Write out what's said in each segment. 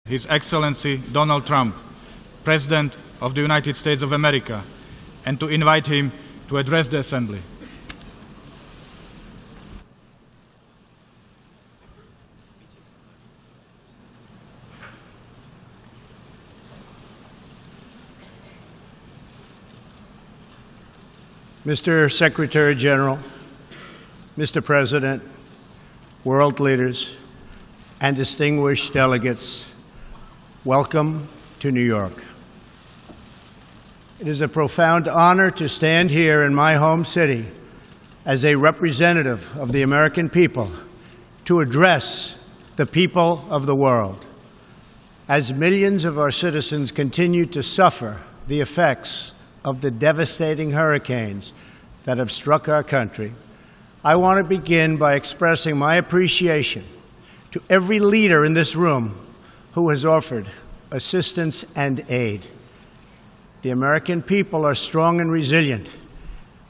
His Excellency Donald Trump, President of the United States of America, and to invite him to address the Assembly. Mr. Secretary General, Mr. President, world leaders, and distinguished delegates, welcome to New York. It is a profound honor to stand here in my home city as a representative of the American people to address the people of the world. As millions of our citizens continue to suffer the effects of the devastating hurricanes that have struck our country, I want to begin by expressing my appreciation to every leader in this room who has offered assistance and aid. The American people are strong and resilient,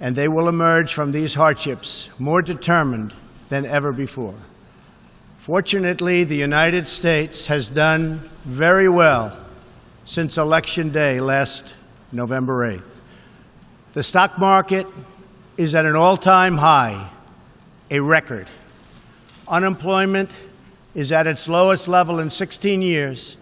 and they will emerge from these hardships more determined than ever before. Fortunately, the United States has done very well since Election Day last November 8th. The stock market is at an all-time high, a record. Unemployment is at its lowest level in 16 years,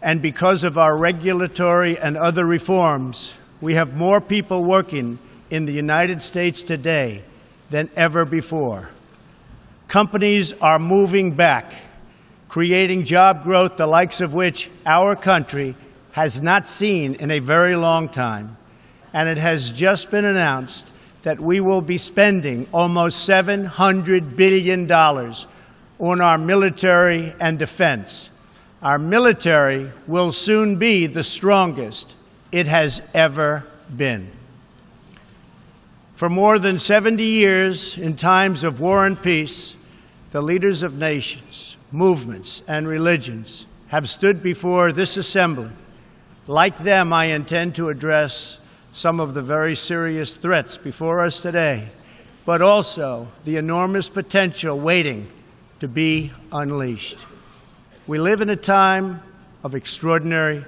and because of our regulatory and other reforms, we have more people working in the United States today than ever before. Companies are moving back, creating job growth the likes of which our country has not seen in a very long time. And it has just been announced that we will be spending almost $700 billion on our military and defense. Our military will soon be the strongest it has ever been. For more than 70 years, in times of war and peace, the leaders of nations, movements, and religions have stood before this assembly. Like them, I intend to address some of the very serious threats before us today, but also the enormous potential waiting to be unleashed. We live in a time of extraordinary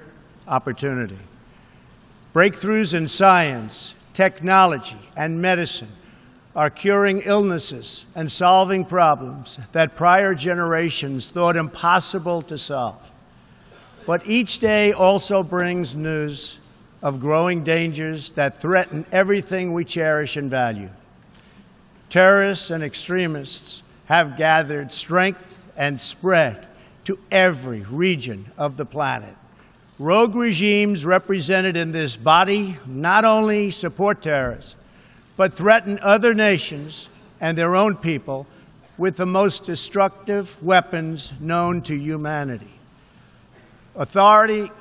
opportunity. Breakthroughs in science, technology, and medicine are curing illnesses and solving problems that prior generations thought impossible to solve. But each day also brings news of growing dangers that threaten everything we cherish and value. Terrorists and extremists have gathered strength and spread to every region of the planet. Rogue regimes represented in this body not only support terrorists, but threaten other nations and their own people with the most destructive weapons known to humanity. Authority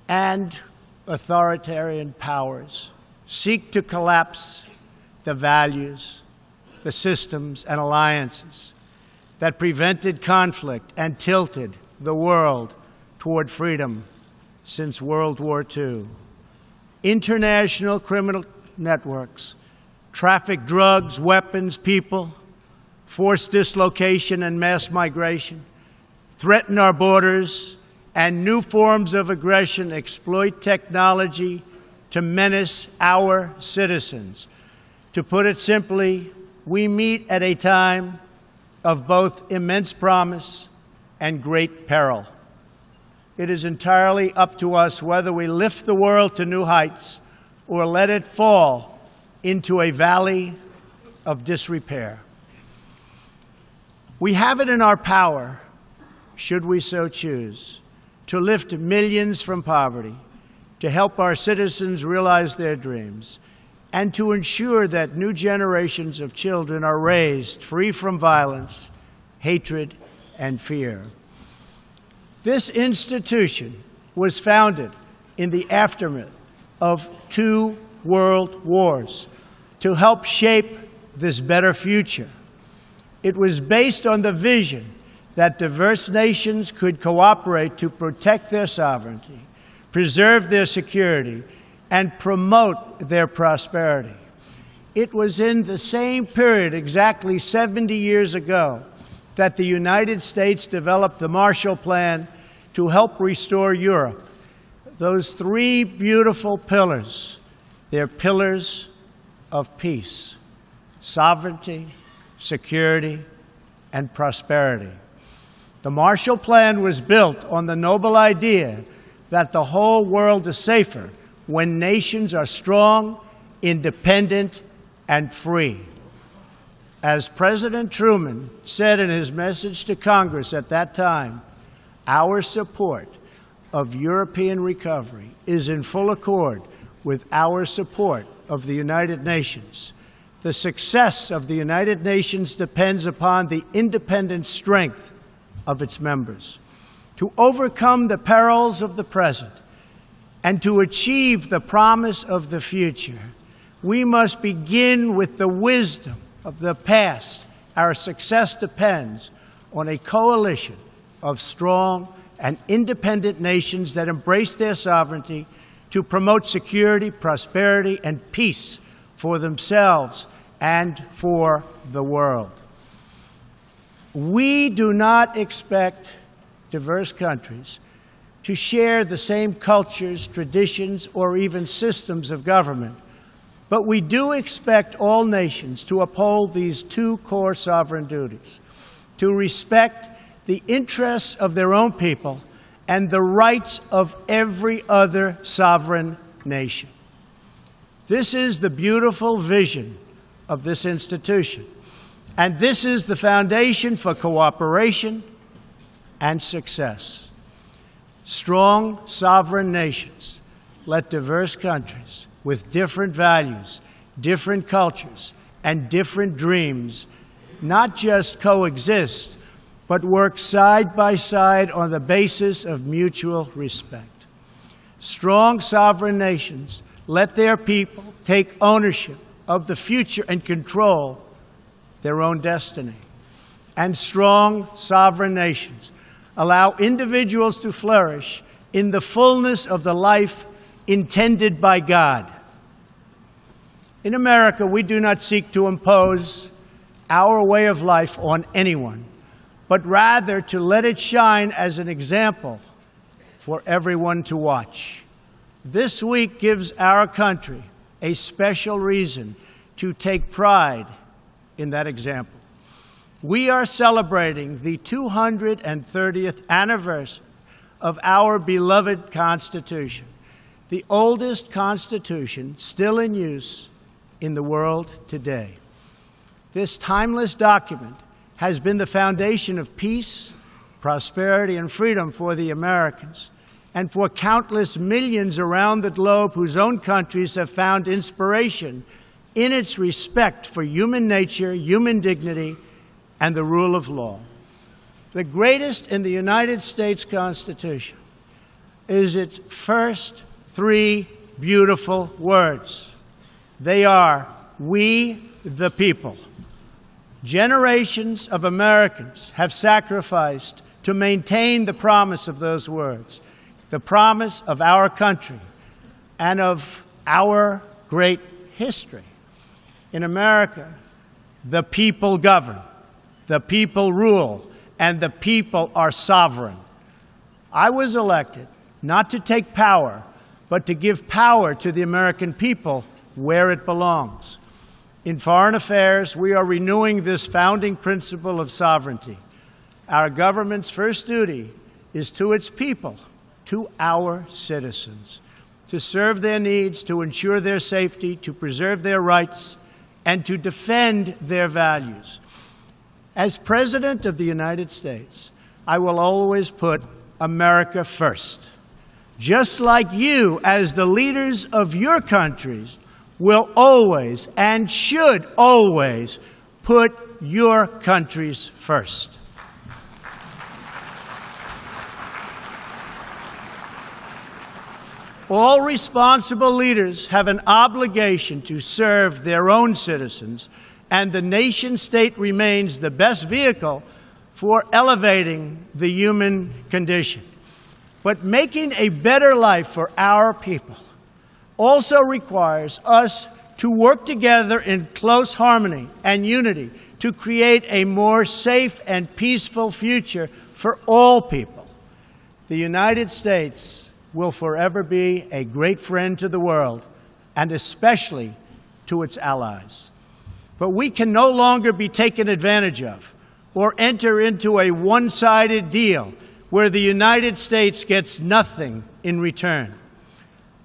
and authoritarian powers seek to collapse the values, the systems, and alliances that prevented conflict and tilted the world toward freedom since World War II. International criminal networks traffic drugs, weapons, people, forced dislocation and mass migration, threaten our borders, and new forms of aggression exploit technology to menace our citizens. To put it simply, we meet at a time of both immense promise and great peril. It is entirely up to us whether we lift the world to new heights or let it fall into a valley of disrepair. We have it in our power, should we so choose, to lift millions from poverty, to help our citizens realize their dreams, and to ensure that new generations of children are raised free from violence, hatred, and fear. This institution was founded in the aftermath of 2 world wars to help shape this better future. It was based on the vision that diverse nations could cooperate to protect their sovereignty, preserve their security, and promote their prosperity. It was in the same period, exactly 70 years ago, that the United States developed the Marshall Plan to help restore Europe. Those three beautiful pillars, they're pillars of peace: sovereignty, security, and prosperity. The Marshall Plan was built on the noble idea that the whole world is safer when nations are strong, independent, and free. As President Truman said in his message to Congress at that time, our support of European recovery is in full accord with our support of the United Nations. The success of the United Nations depends upon the independent strength of its members. To overcome the perils of the present and to achieve the promise of the future, we must begin with the wisdom of the past. Our success depends on a coalition of strong and independent nations that embrace their sovereignty to promote security, prosperity, and peace for themselves and for the world. We do not expect diverse countries to share the same cultures, traditions, or even systems of government, but we do expect all nations to uphold these two core sovereign duties: to respect the interests of their own people and the rights of every other sovereign nation. This is the beautiful vision of this institution, and this is the foundation for cooperation and success. Strong sovereign nations let diverse countries with different values, different cultures, and different dreams not just coexist, but work side by side on the basis of mutual respect. Strong sovereign nations let their people take ownership of the future and control their own destiny. And strong sovereign nations allow individuals to flourish in the fullness of the life intended by God. In America, we do not seek to impose our way of life on anyone, but rather to let it shine as an example for everyone to watch. This week gives our country a special reason to take pride in that example. We are celebrating the 230th anniversary of our beloved Constitution, the oldest Constitution still in use in the world today. This timeless document has been the foundation of peace, prosperity, and freedom for the Americans and for countless millions around the globe whose own countries have found inspiration in its respect for human nature, human dignity, and the rule of law. The greatest in the United States Constitution is its first three beautiful words. They are, "We the people." Generations of Americans have sacrificed to maintain the promise of those words, the promise of our country and of our great history. In America, the people govern, the people rule, and the people are sovereign. I was elected not to take power, but to give power to the American people where it belongs. In foreign affairs, we are renewing this founding principle of sovereignty. Our government's first duty is to its people, to our citizens, to serve their needs, to ensure their safety, to preserve their rights, and to defend their values. As President of the United States, I will always put America first, just like you, as the leaders of your countries, will always and should always put your countries first. All responsible leaders have an obligation to serve their own citizens, and the nation-state remains the best vehicle for elevating the human condition. But making a better life for our people also requires us to work together in close harmony and unity to create a more safe and peaceful future for all people. The United States will forever be a great friend to the world, and especially to its allies. But we can no longer be taken advantage of or enter into a one-sided deal where the United States gets nothing in return.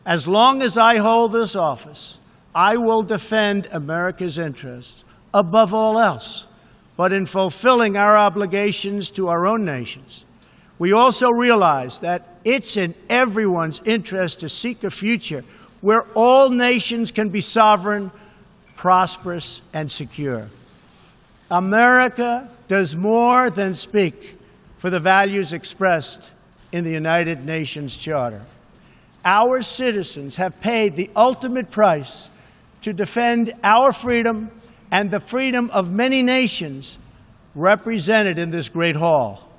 As long as I hold this office, I will defend America's interests above all else. But in fulfilling our obligations to our own nations, we also realize that it's in everyone's interest to seek a future where all nations can be sovereign, prosperous, and secure. America does more than speak for the values expressed in the United Nations Charter. Our citizens have paid the ultimate price to defend our freedom and the freedom of many nations represented in this great hall.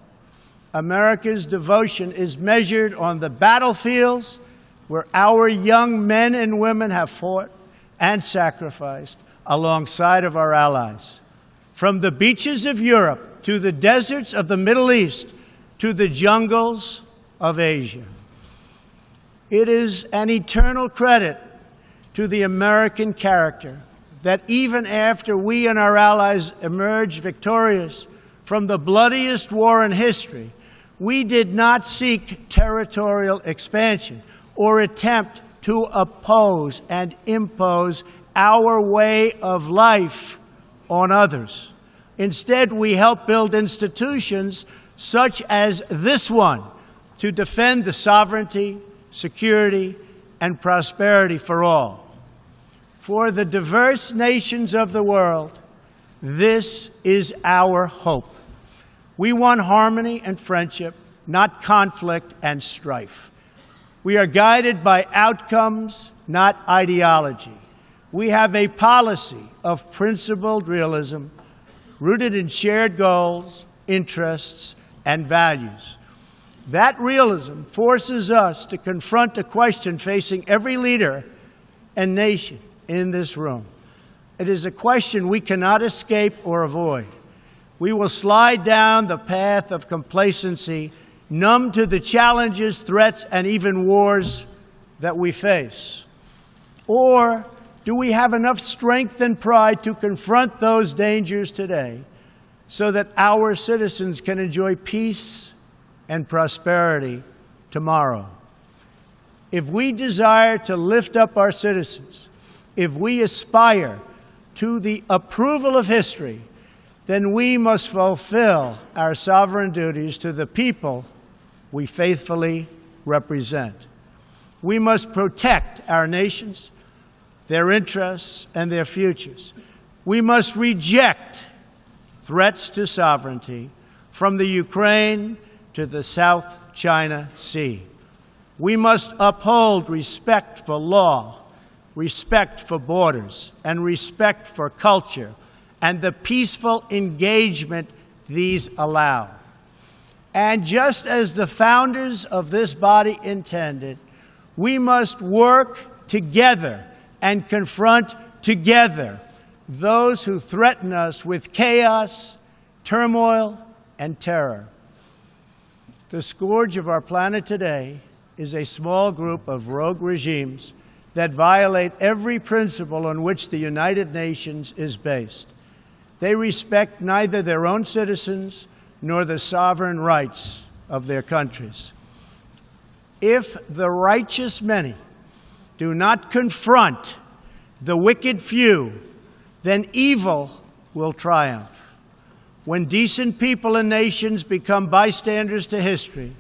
America's devotion is measured on the battlefields where our young men and women have fought and sacrificed alongside of our allies. From the beaches of Europe to the deserts of the Middle East to the jungles of Asia. It is an eternal credit to the American character that even after we and our allies emerged victorious from the bloodiest war in history, we did not seek territorial expansion or attempt to oppose and impose our way of life on others. Instead, we helped build institutions such as this one to defend the sovereignty, security, and prosperity for all. For the diverse nations of the world, this is our hope. We want harmony and friendship, not conflict and strife. We are guided by outcomes, not ideology. We have a policy of principled realism rooted in shared goals, interests, and values. That realism forces us to confront a question facing every leader and nation in this room. It is a question we cannot escape or avoid. We will slide down the path of complacency, numb to the challenges, threats, and even wars that we face. Or do we have enough strength and pride to confront those dangers today so that our citizens can enjoy peace and prosperity tomorrow? If we desire to lift up our citizens, if we aspire to the approval of history, then we must fulfill our sovereign duties to the people we faithfully represent. We must protect our nations, their interests, and their futures. We must reject threats to sovereignty from the Ukraine to the South China Sea. We must uphold respect for law, respect for borders, and respect for culture, and the peaceful engagement these allow. And just as the founders of this body intended, we must work together and confront together those who threaten us with chaos, turmoil, and terror. The scourge of our planet today is a small group of rogue regimes that violate every principle on which the United Nations is based. They respect neither their own citizens nor the sovereign rights of their countries. If the righteous many do not confront the wicked few, then evil will triumph. When decent people and nations become bystanders to history,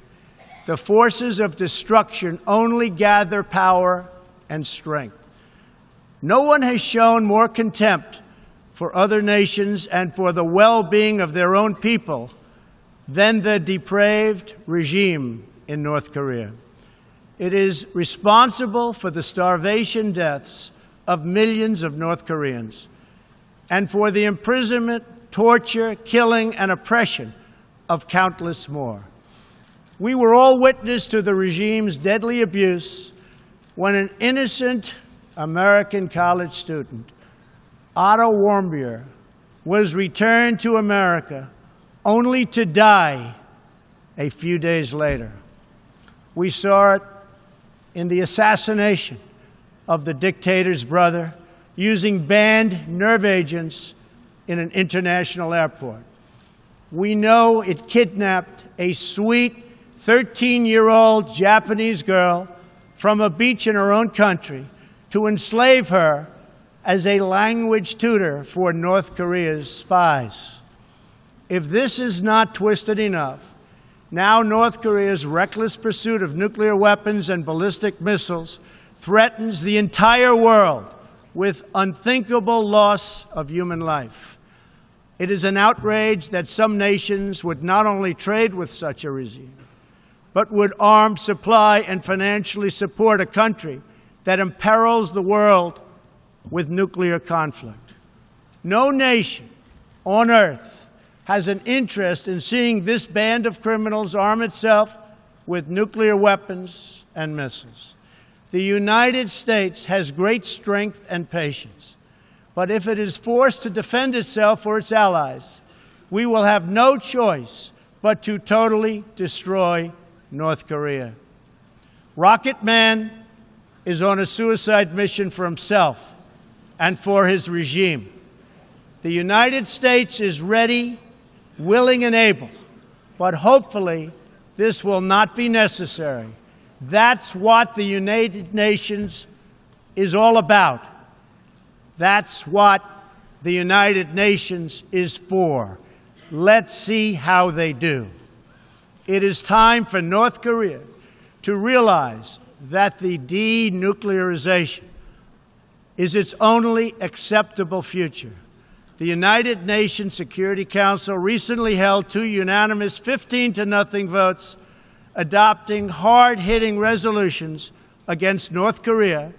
the forces of destruction only gather power and strength. No one has shown more contempt for other nations and for the well-being of their own people than the depraved regime in North Korea. It is responsible for the starvation deaths of millions of North Koreans and for the imprisonment, torture, killing, and oppression of countless more. We were all witness to the regime's deadly abuse when an innocent American college student, Otto Warmbier, was returned to America only to die a few days later. We saw it in the assassination of the dictator's brother using banned nerve agents in an international airport. We know it kidnapped a sweet 13-year-old Japanese girl from a beach in her own country to enslave her as a language tutor for North Korea's spies. If this is not twisted enough, now North Korea's reckless pursuit of nuclear weapons and ballistic missiles threatens the entire world with unthinkable loss of human life. It is an outrage that some nations would not only trade with such a regime, but would arm, supply, and financially support a country that imperils the world with nuclear conflict. No nation on earth has an interest in seeing this band of criminals arm itself with nuclear weapons and missiles. The United States has great strength and patience, but if it is forced to defend itself or its allies, we will have no choice but to totally destroy North Korea. Rocket Man is on a suicide mission for himself and for his regime. The United States is ready, willing, and able, but hopefully this will not be necessary. That's what the United Nations is all about. That's what the United Nations is for. Let's see how they do. It is time for North Korea to realize that the denuclearization is its only acceptable future. The United Nations Security Council recently held 2 unanimous 15-0 votes adopting hard-hitting resolutions against North Korea,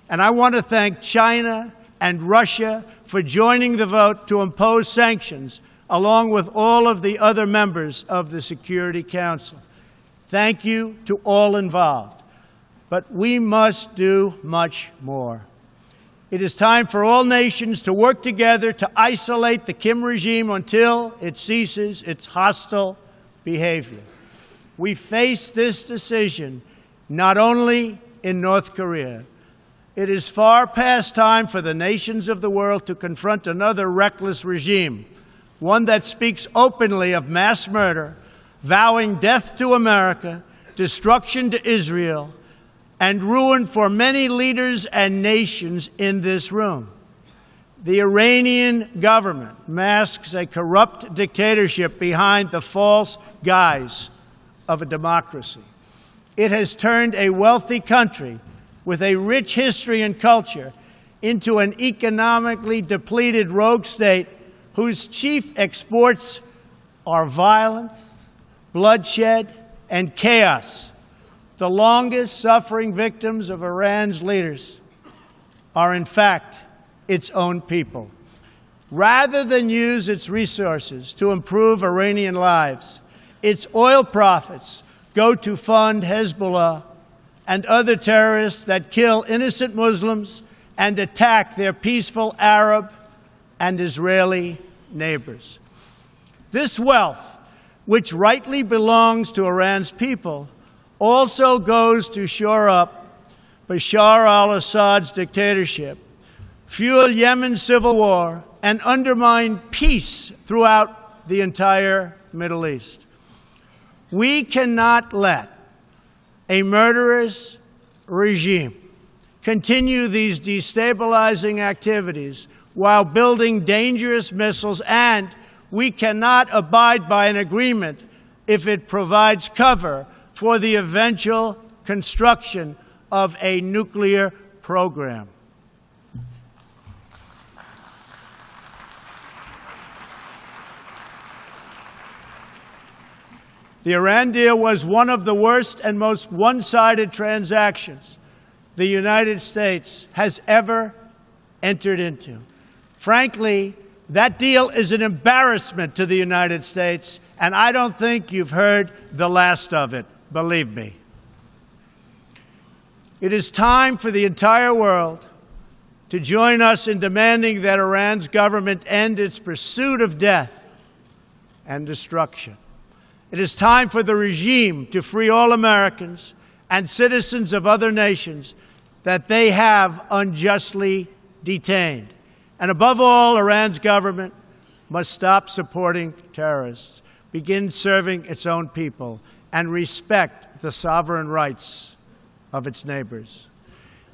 and I want to thank China and Russia for joining the vote to impose sanctions along with all of the other members of the Security Council. Thank you to all involved. But we must do much more. It is time for all nations to work together to isolate the Kim regime until it ceases its hostile behavior. We face this decision not only in North Korea. It is far past time for the nations of the world to confront another reckless regime, one that speaks openly of mass murder, vowing death to America, destruction to Israel, and ruin for many leaders and nations in this room. The Iranian government masks a corrupt dictatorship behind the false guise of a democracy. It has turned a wealthy country with a rich history and culture into an economically depleted rogue state whose chief exports are violence, bloodshed, and chaos. The longest-suffering victims of Iran's leaders are, in fact, its own people. Rather than use its resources to improve Iranian lives, its oil profits go to fund Hezbollah and other terrorists that kill innocent Muslims and attack their peaceful Arab and Israeli neighbors. This wealth, which rightly belongs to Iran's people, also goes to shore up Bashar al-Assad's dictatorship, fuel Yemen's civil war, and undermine peace throughout the entire Middle East. We cannot let a murderous regime continue these destabilizing activities while building dangerous missiles, and we cannot abide by an agreement if it provides cover for the eventual construction of a nuclear program. The Iran deal was one of the worst and most one-sided transactions the United States has ever entered into. Frankly, that deal is an embarrassment to the United States, and I don't think you've heard the last of it, believe me. It is time for the entire world to join us in demanding that Iran's government end its pursuit of death and destruction. It is time for the regime to free all Americans and citizens of other nations that they have unjustly detained. And above all, Iran's government must stop supporting terrorists, begin serving its own people, and respect the sovereign rights of its neighbors.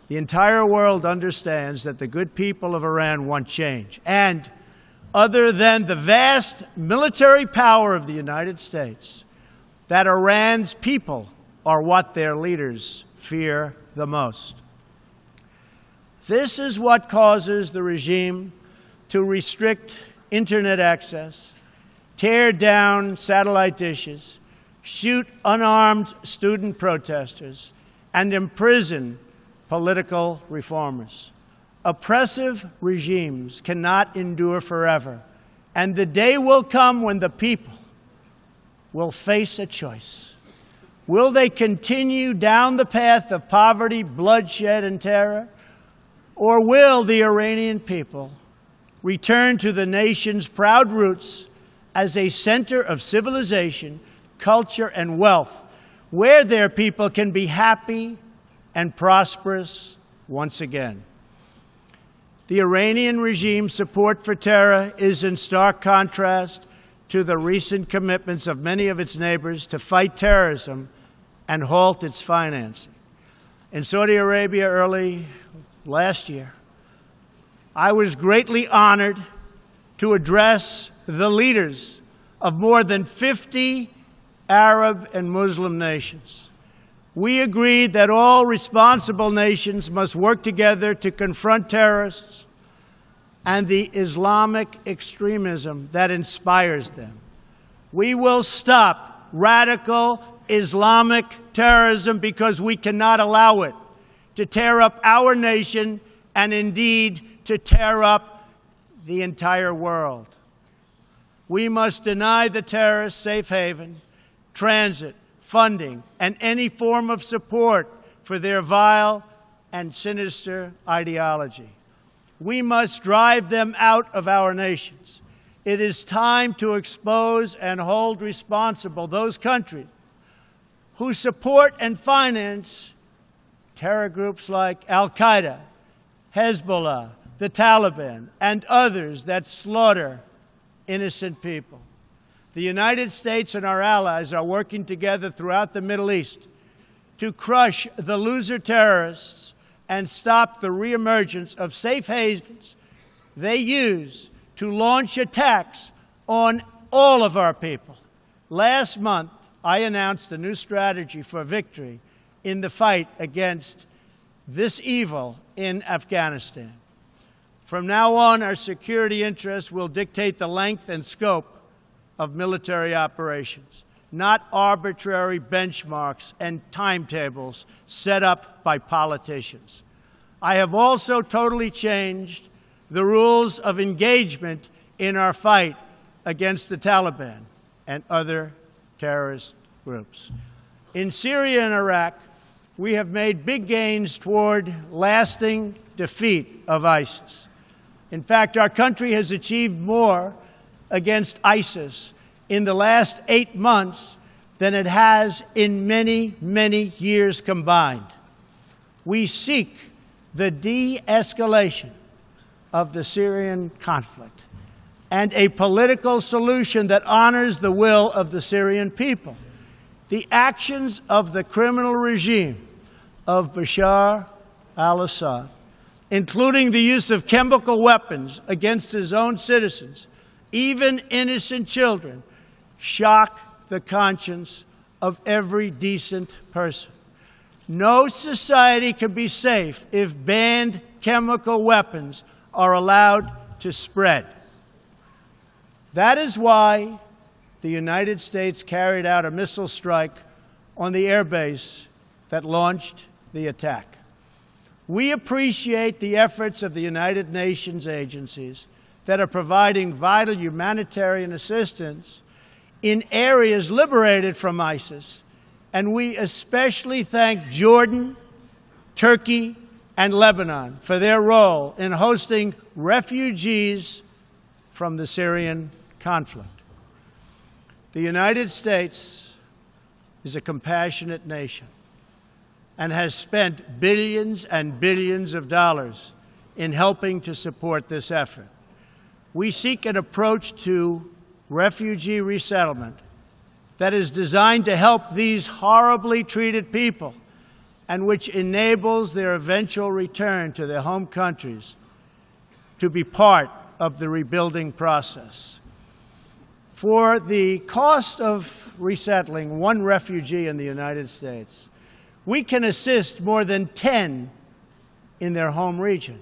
The entire world understands that the good people of Iran want change. And other than the vast military power of the United States, that Iran's people are what their leaders fear the most. This is what causes the regime to restrict internet access, tear down satellite dishes, shoot unarmed student protesters, and imprison political reformers. Oppressive regimes cannot endure forever, and the day will come when the people will face a choice. Will they continue down the path of poverty, bloodshed, and terror, or will the Iranian people return to the nation's proud roots as a center of civilization, culture, and wealth, where their people can be happy and prosperous once again? The Iranian regime's support for terror is in stark contrast to the recent commitments of many of its neighbors to fight terrorism and halt its financing. In Saudi Arabia early last year, I was greatly honored to address the leaders of more than 50 Arab and Muslim nations. We agreed that all responsible nations must work together to confront terrorists and the Islamic extremism that inspires them. We will stop radical Islamic terrorism because we cannot allow it to tear up our nation and indeed to tear up the entire world. We must deny the terrorists safe haven, transit, funding, and any form of support for their vile and sinister ideology. We must drive them out of our nations. It is time to expose and hold responsible those countries who support and finance terror groups like Al-Qaeda, Hezbollah, the Taliban, and others that slaughter innocent people. The United States and our allies are working together throughout the Middle East to crush the loser terrorists and stop the reemergence of safe havens they use to launch attacks on all of our people. Last month, I announced a new strategy for victory in the fight against this evil in Afghanistan. From now on, our security interests will dictate the length and scope of military operations, not arbitrary benchmarks and timetables set up by politicians. I have also totally changed the rules of engagement in our fight against the Taliban and other terrorist groups. In Syria and Iraq, we have made big gains toward lasting defeat of ISIS. In fact, our country has achieved more against ISIS in the last 8 months than it has in many, many years combined. We seek the de-escalation of the Syrian conflict and a political solution that honors the will of the Syrian people. The actions of the criminal regime of Bashar al-Assad, including the use of chemical weapons against his own citizens, even innocent children, shock the conscience of every decent person. No society can be safe if banned chemical weapons are allowed to spread. That is why the United States carried out a missile strike on the airbase that launched the attack. We appreciate the efforts of the United Nations agencies that are providing vital humanitarian assistance in areas liberated from ISIS, and we especially thank Jordan, Turkey, and Lebanon for their role in hosting refugees from the Syrian conflict. The United States is a compassionate nation. and has spent billions and billions of dollars in helping to support this effort. We seek an approach to refugee resettlement that is designed to help these horribly treated people and which enables their eventual return to their home countries to be part of the rebuilding process. For the cost of resettling one refugee in the United States, we can assist more than 10 in their home region.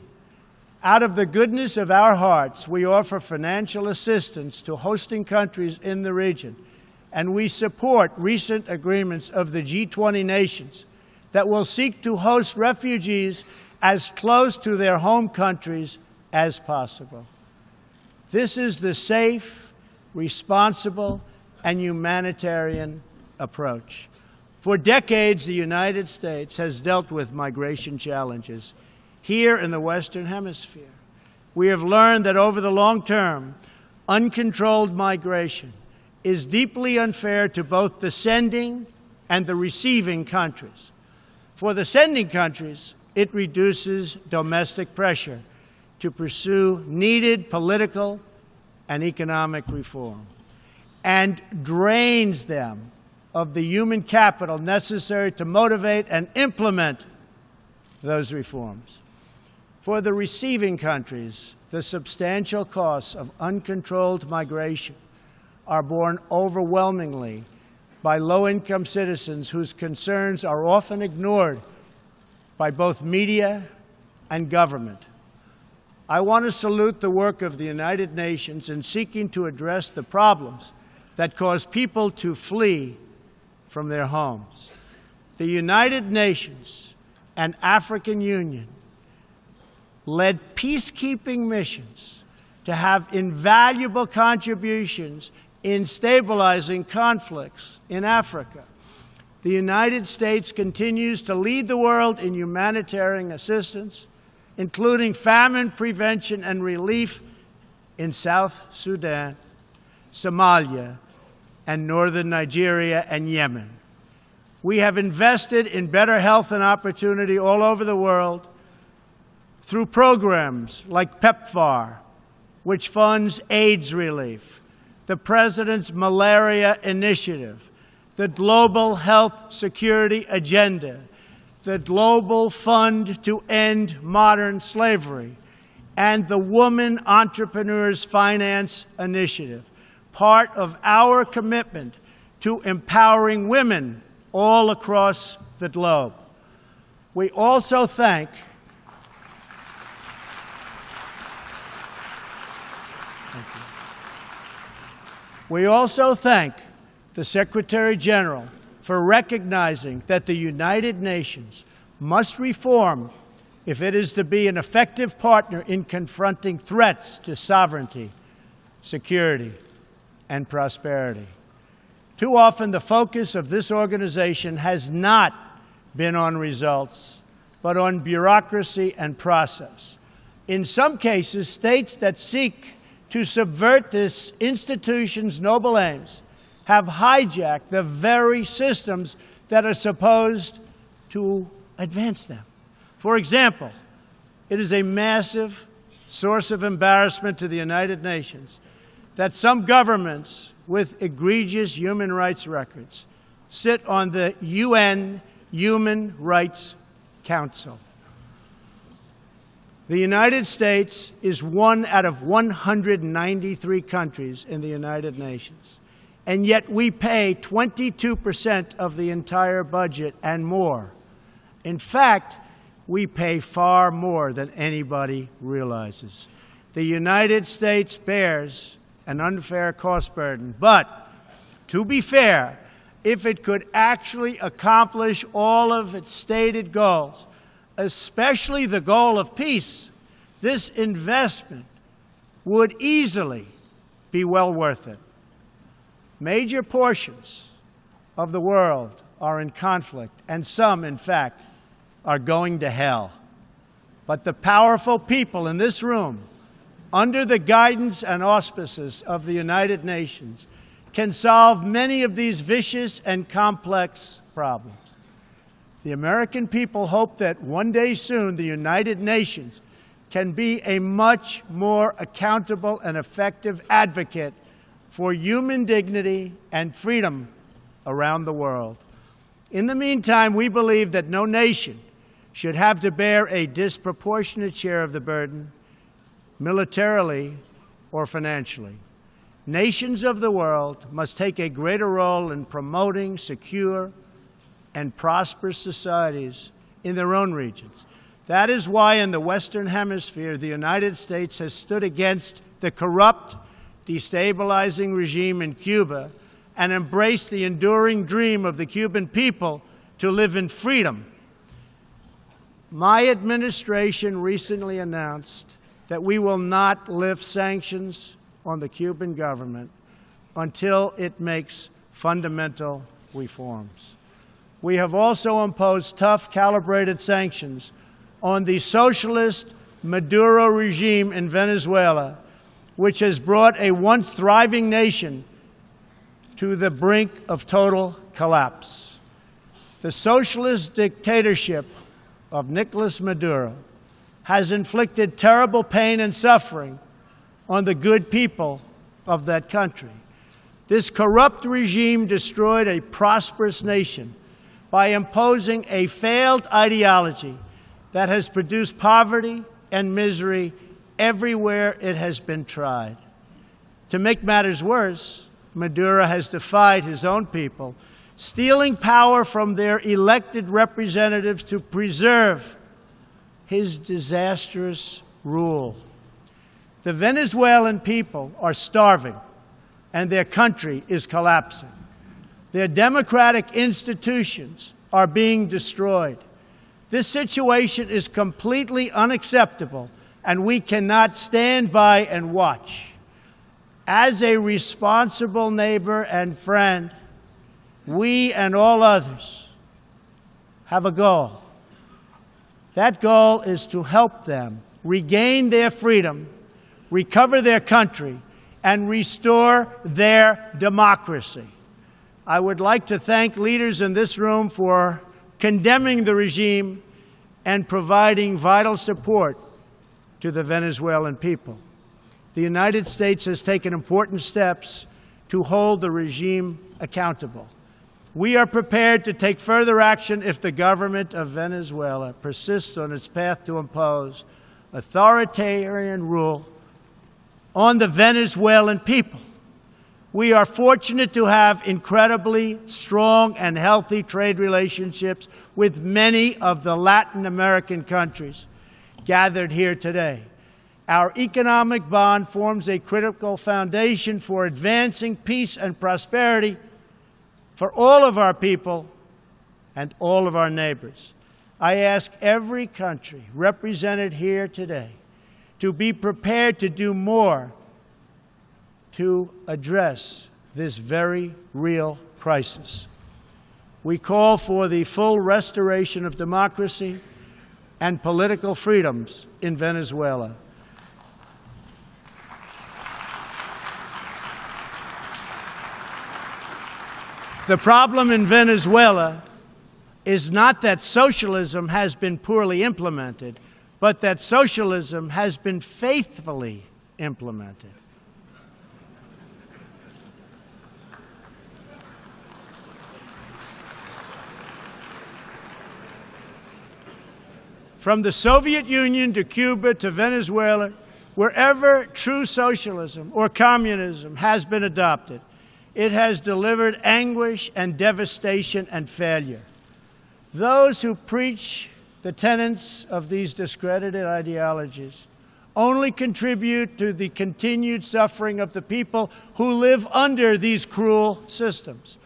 Out of the goodness of our hearts, we offer financial assistance to hosting countries in the region, and we support recent agreements of the G20 nations that will seek to host refugees as close to their home countries as possible. This is the safe, responsible, and humanitarian approach. For decades, the United States has dealt with migration challenges here in the Western Hemisphere. We have learned that over the long term, uncontrolled migration is deeply unfair to both the sending and the receiving countries. For the sending countries, it reduces domestic pressure to pursue needed political and economic reform and drains them of the human capital necessary to motivate and implement those reforms. For the receiving countries, the substantial costs of uncontrolled migration are borne overwhelmingly by low-income citizens whose concerns are often ignored by both media and government. I want to salute the work of the United Nations in seeking to address the problems that cause people to flee from their homes. The United Nations and African Union led peacekeeping missions to have invaluable contributions in stabilizing conflicts in Africa. The United States continues to lead the world in humanitarian assistance, including famine prevention and relief in South Sudan, Somalia, and northern Nigeria and Yemen. We have invested in better health and opportunity all over the world through programs like PEPFAR, which funds AIDS relief, the President's Malaria Initiative, the Global Health Security Agenda, the Global Fund to End Modern Slavery, and the Women Entrepreneurs Finance Initiative, part of our commitment to empowering women all across the globe. We also thank the Secretary General for recognizing that the United Nations must reform if it is to be an effective partner in confronting threats to sovereignty, security, and prosperity. Too often, the focus of this organization has not been on results, but on bureaucracy and process. In some cases, states that seek to subvert this institution's noble aims have hijacked the very systems that are supposed to advance them. For example, it is a massive source of embarrassment to the United Nations that some governments with egregious human rights records sit on the UN Human Rights Council. The United States is one out of 193 countries in the United Nations, and yet we pay 22% of the entire budget and more. In fact, we pay far more than anybody realizes. The United States bears an unfair cost burden, but to be fair, if it could actually accomplish all of its stated goals, especially the goal of peace, this investment would easily be well worth it. Major portions of the world are in conflict, and some, in fact, are going to hell. But the powerful people in this room, under the guidance and auspices of the United Nations, can solve many of these vicious and complex problems. The American people hope that one day soon the United Nations can be a much more accountable and effective advocate for human dignity and freedom around the world. In the meantime, we believe that no nation should have to bear a disproportionate share of the burden, militarily or financially. Nations of the world must take a greater role in promoting secure and prosperous societies in their own regions. That is why in the Western Hemisphere, the United States has stood against the corrupt, destabilizing regime in Cuba and embraced the enduring dream of the Cuban people to live in freedom. My administration recently announced that we will not lift sanctions on the Cuban government until it makes fundamental reforms. We have also imposed tough, calibrated sanctions on the socialist Maduro regime in Venezuela, which has brought a once thriving nation to the brink of total collapse. The socialist dictatorship of Nicolas Maduro has inflicted terrible pain and suffering on the good people of that country. This corrupt regime destroyed a prosperous nation by imposing a failed ideology that has produced poverty and misery everywhere it has been tried. To make matters worse, Maduro has defied his own people, stealing power from their elected representatives to preserve his disastrous rule. The Venezuelan people are starving, and their country is collapsing. Their democratic institutions are being destroyed. This situation is completely unacceptable, and we cannot stand by and watch. As a responsible neighbor and friend, we and all others have a goal. That goal is to help them regain their freedom, recover their country, and restore their democracy. I would like to thank leaders in this room for condemning the regime and providing vital support to the Venezuelan people. The United States has taken important steps to hold the regime accountable. We are prepared to take further action if the government of Venezuela persists on its path to impose authoritarian rule on the Venezuelan people. We are fortunate to have incredibly strong and healthy trade relationships with many of the Latin American countries gathered here today. Our economic bond forms a critical foundation for advancing peace and prosperity for all of our people and all of our neighbors. I ask every country represented here today to be prepared to do more to address this very real crisis. We call for the full restoration of democracy and political freedoms in Venezuela. The problem in Venezuela is not that socialism has been poorly implemented, but that socialism has been faithfully implemented. From the Soviet Union to Cuba to Venezuela, wherever true socialism or communism has been adopted, it has delivered anguish and devastation and failure. Those who preach the tenets of these discredited ideologies only contribute to the continued suffering of the people who live under these cruel systems.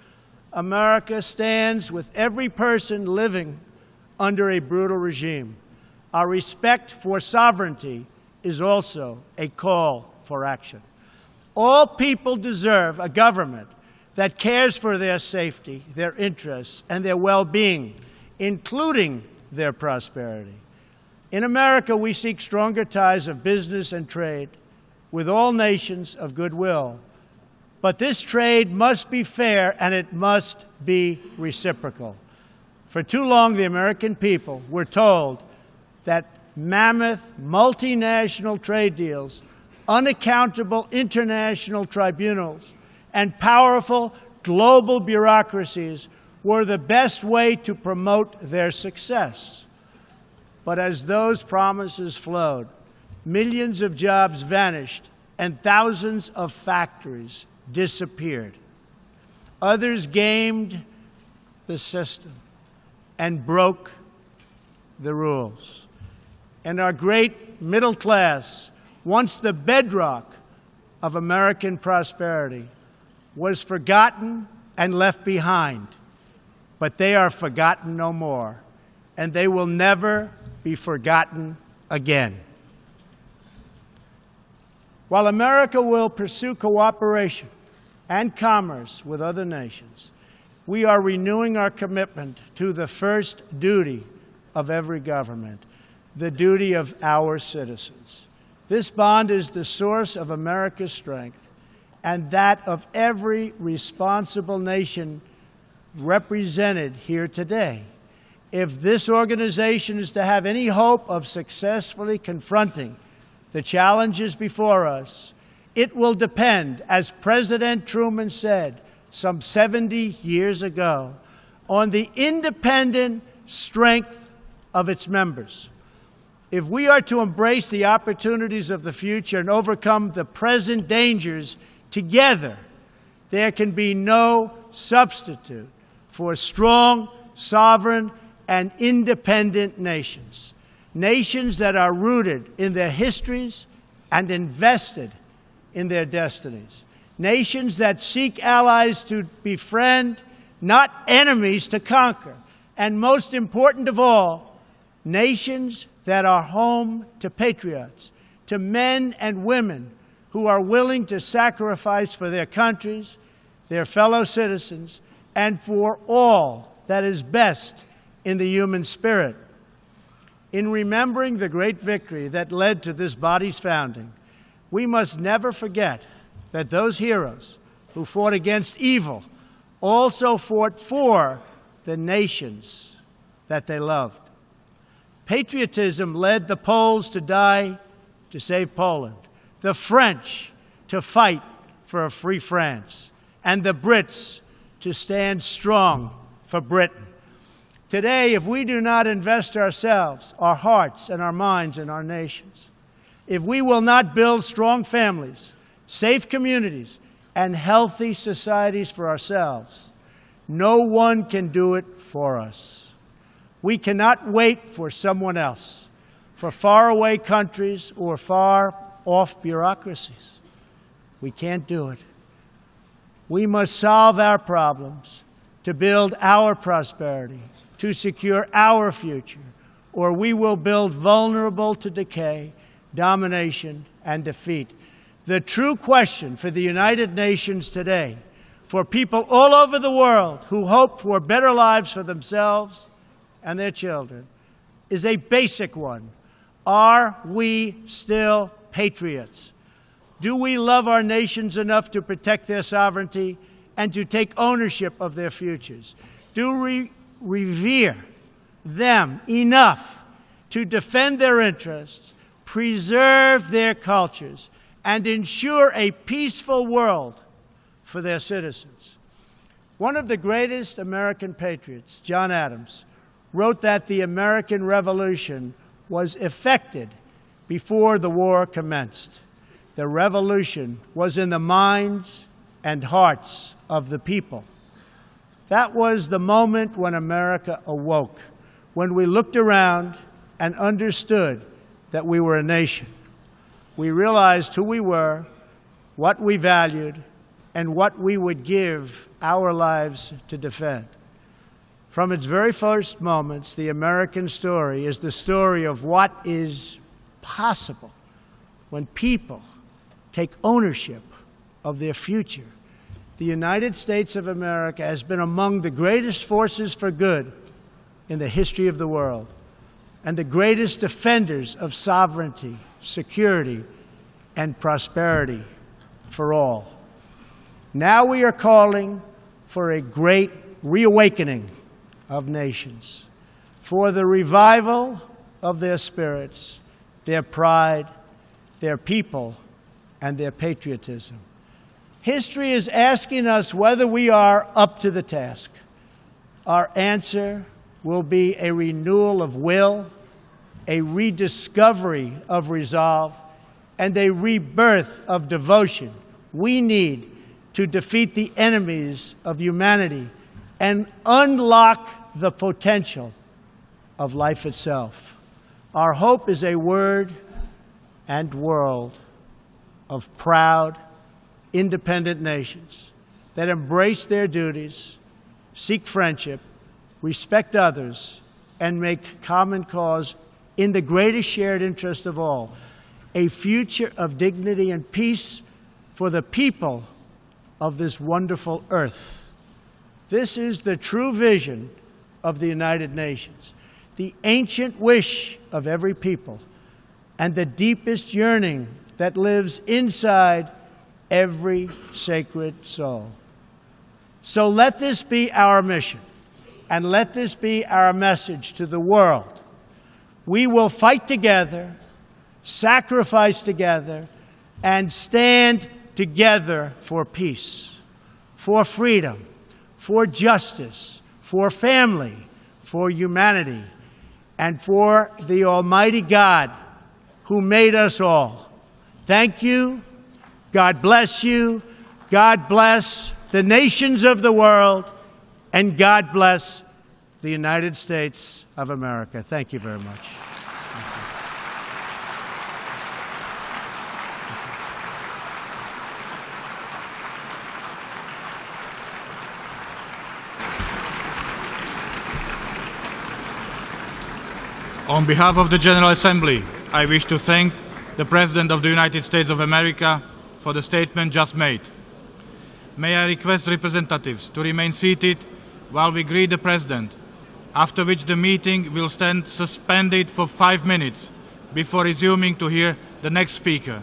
America stands with every person living under a brutal regime. Our respect for sovereignty is also a call for action. All people deserve a government that cares for their safety, their interests, and their well-being, including their prosperity. In America, we seek stronger ties of business and trade with all nations of goodwill. But this trade must be fair and it must be reciprocal. For too long, the American people were told that mammoth multinational trade deals, unaccountable international tribunals, and powerful global bureaucracies were the best way to promote their success. But as those promises flowed, millions of jobs vanished and thousands of factories disappeared. Others gamed the system and broke the rules. And our great middle class, once the bedrock of American prosperity, was forgotten and left behind. But they are forgotten no more, and they will never be forgotten again. While America will pursue cooperation and commerce with other nations, we are renewing our commitment to the first duty of every government, the duty of our citizens. This bond is the source of America's strength and that of every responsible nation represented here today. If this organization is to have any hope of successfully confronting the challenges before us, it will depend, as President Truman said some 70 years ago, on the independent strength of its members. If we are to embrace the opportunities of the future and overcome the present dangers together, there can be no substitute for strong, sovereign, and independent nations. Nations that are rooted in their histories and invested in their destinies. Nations that seek allies to befriend, not enemies to conquer. And most important of all, nations that are home to patriots, to men and women who are willing to sacrifice for their countries, their fellow citizens, and for all that is best in the human spirit. In remembering the great victory that led to this body's founding, we must never forget that those heroes who fought against evil also fought for the nations that they loved. Patriotism led the Poles to die to save Poland, the French to fight for a free France, and the Brits to stand strong for Britain. Today, if we do not invest ourselves, our hearts and our minds in our nations, if we will not build strong families, safe communities, and healthy societies for ourselves, no one can do it for us. We cannot wait for someone else, for faraway countries or far-off bureaucracies. We can't do it. We must solve our problems to build our prosperity, to secure our future, or we will build vulnerable to decay, domination, and defeat. The true question for the United Nations today, for people all over the world who hope for better lives for themselves and their children, is a basic one. Are we still patriots? Do we love our nations enough to protect their sovereignty and to take ownership of their futures? Do we revere them enough to defend their interests, preserve their cultures, and ensure a peaceful world for their citizens? One of the greatest American patriots, John Adams, wrote that the American Revolution was effected before the war commenced. The revolution was in the minds and hearts of the people. That was the moment when America awoke, when we looked around and understood that we were a nation. We realized who we were, what we valued, and what we would give our lives to defend. From its very first moments, the American story is the story of what is possible when people take ownership of their future. The United States of America has been among the greatest forces for good in the history of the world, and the greatest defenders of sovereignty, security, and prosperity for all. Now we are calling for a great reawakening of nations, for the revival of their spirits, their pride, their people, and their patriotism. History is asking us whether we are up to the task. Our answer will be a renewal of will, a rediscovery of resolve, and a rebirth of devotion we need to defeat the enemies of humanity and unlock the potential of life itself. Our hope is a word and world of proud, independent nations that embrace their duties, seek friendship, respect others, and make common cause in the greatest shared interest of all, a future of dignity and peace for the people of this wonderful earth. This is the true vision of the United Nations, the ancient wish of every people, and the deepest yearning that lives inside every sacred soul. So let this be our mission, and let this be our message to the world. We will fight together, sacrifice together, and stand together for peace, for freedom, for justice, for family, for humanity, and for the Almighty God who made us all. Thank you. God bless you. God bless the nations of the world, and God bless the United States of America. Thank you very much. On behalf of the General Assembly, I wish to thank the President of the United States of America for the statement just made. May I request representatives to remain seated while we greet the President, after which the meeting will stand suspended for 5 minutes before resuming to hear the next speaker.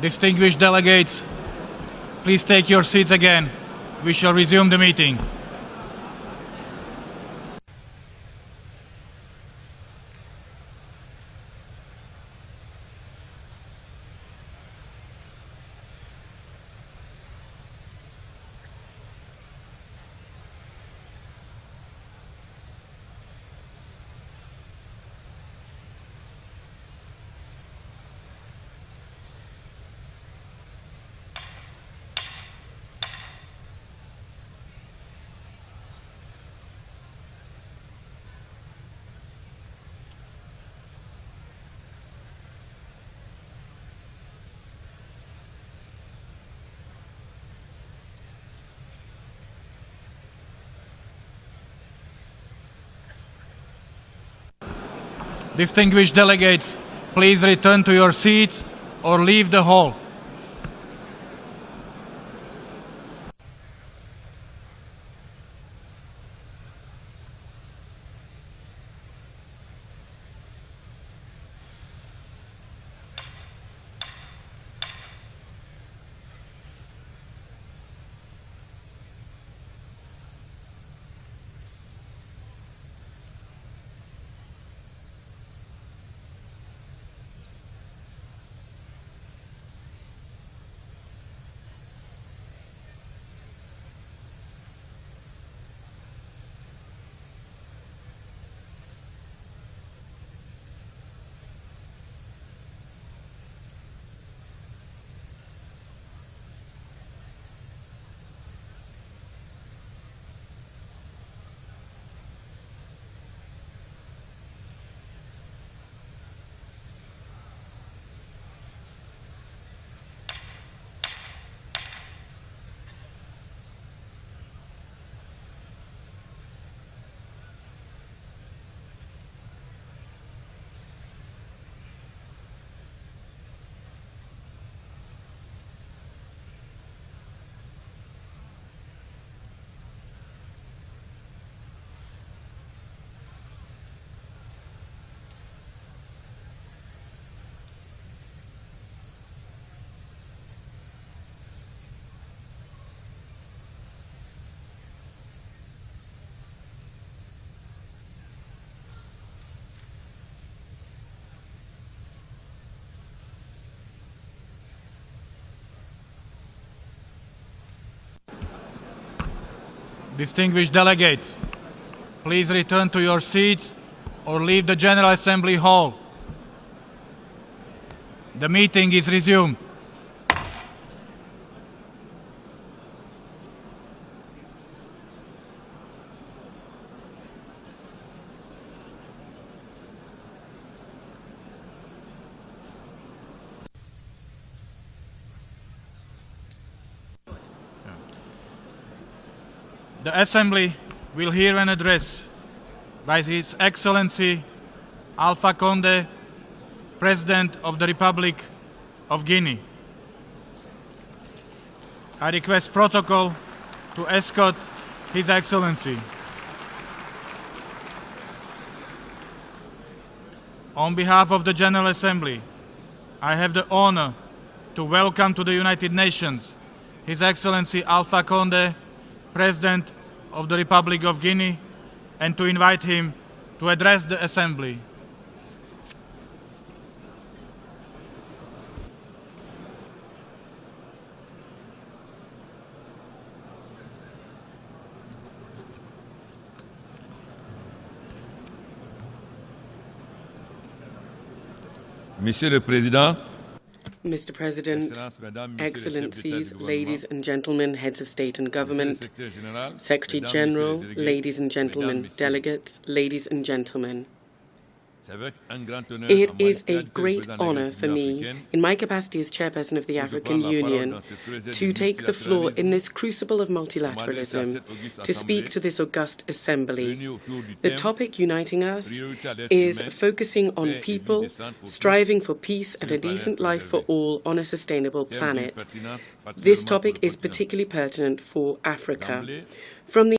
Distinguished delegates, please take your seats again. We shall resume the meeting. Distinguished delegates, please return to your seats or leave the hall. Distinguished delegates, please return to your seats or leave the General Assembly hall. The meeting is resumed. The Assembly will hear an address by His Excellency Alpha Condé, President of the Republic of Guinea. I request protocol to escort His Excellency. On behalf of the General Assembly, I have the honor to welcome to the United Nations His Excellency Alpha Condé, President of the Republic of Guinea, and to invite him to address the Assembly. Monsieur le Président, Mr. President, Excellencies, ladies and gentlemen, heads of state and government, Secretary General, ladies and gentlemen, delegates, ladies and gentlemen. It is a great honor for me, in my capacity as chairperson of the African Union, to take the floor in this crucible of multilateralism, to speak to this august assembly. The topic uniting us is focusing on people, striving for peace and a decent life for all on a sustainable planet. This topic is particularly pertinent for Africa. From the